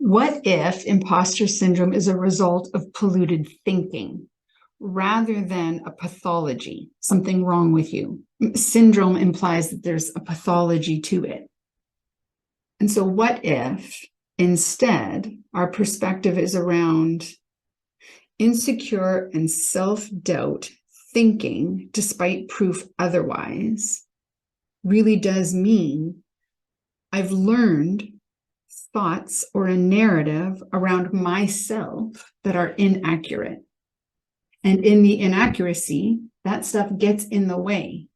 What if imposter syndrome is a result of polluted thinking rather than a pathology, something wrong with you? Syndrome implies that there's a pathology to it. And so what if instead our perspective is around insecure and self-doubt thinking, despite proof otherwise, really does mean I've learned thoughts or a narrative around myself that are inaccurate. And in the inaccuracy, that stuff gets in the way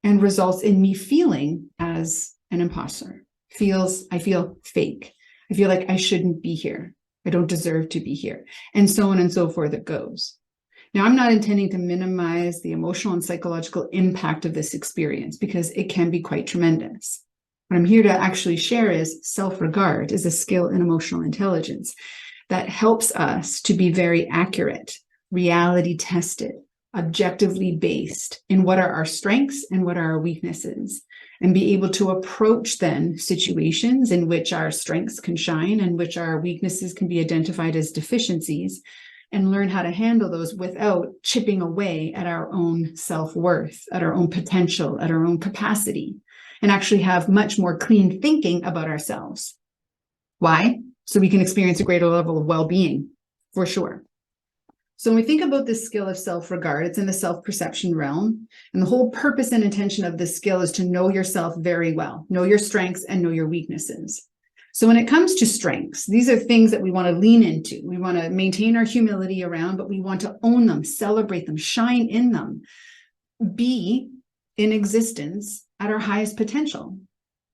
and results in me feeling as an imposter. I feel fake. I feel like I shouldn't be here. I don't deserve to be here. And so on and so forth it goes. Now, I'm not intending to minimize the emotional and psychological impact of this experience because it can be quite tremendous. What I'm here to actually share is self-regard is a skill in emotional intelligence that helps us to be very accurate, reality tested, objectively based in what are our strengths and what are our weaknesses, and be able to approach then situations in which our strengths can shine and which our weaknesses can be identified as deficiencies, and learn how to handle those without chipping away at our own self-worth, at our own potential, at our own capacity, and actually have much more clean thinking about ourselves. Why? So we can experience a greater level of well-being, for sure. So when we think about this skill of self-regard, it's in the self-perception realm. And the whole purpose and intention of this skill is to know yourself very well, know your strengths and know your weaknesses. So when it comes to strengths, these are things that we want to lean into. We want to maintain our humility around, but we want to own them, celebrate them, shine in them, be in existence at our highest potential.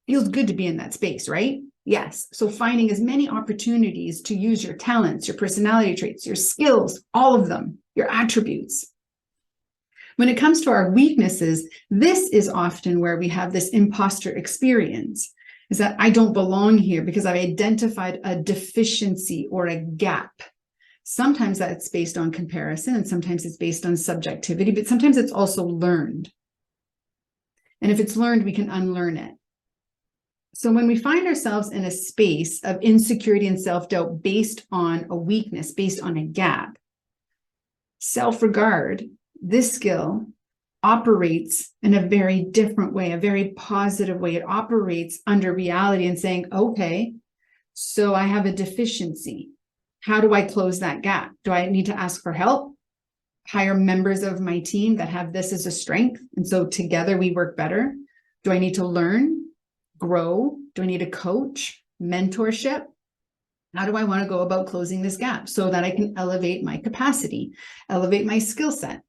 Feels good to be in that space, right? Yes. So finding as many opportunities to use your talents, your personality traits, your skills, all of them, your attributes. When it comes to our weaknesses, this is often where we have this imposter experience, is that I don't belong here because I've identified a deficiency or a gap. Sometimes that's based on comparison and sometimes it's based on subjectivity, but sometimes it's also learned. And if it's learned, we can unlearn it. So when we find ourselves in a space of insecurity and self-doubt based on a weakness, based on a gap, self-regard, this skill operates in a very different way, a very positive way. It operates under reality and saying, okay, so I have a deficiency. How do I close that gap? Do I need to ask for help? Hire members of my team that have this as a strength, and so together we work better? Do I need to learn? Grow? Do I need a coach, mentorship? How do I want to go about closing this gap so that I can elevate my capacity, elevate my skill set,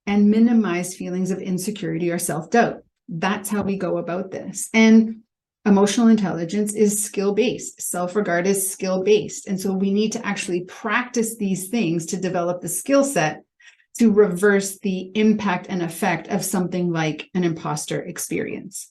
and minimize feelings of insecurity or self-doubt? That's how we go about this. And emotional intelligence is skill-based. Self-regard is skill-based. And so we need to actually practice these things to develop the skill set to reverse the impact and effect of something like an imposter experience.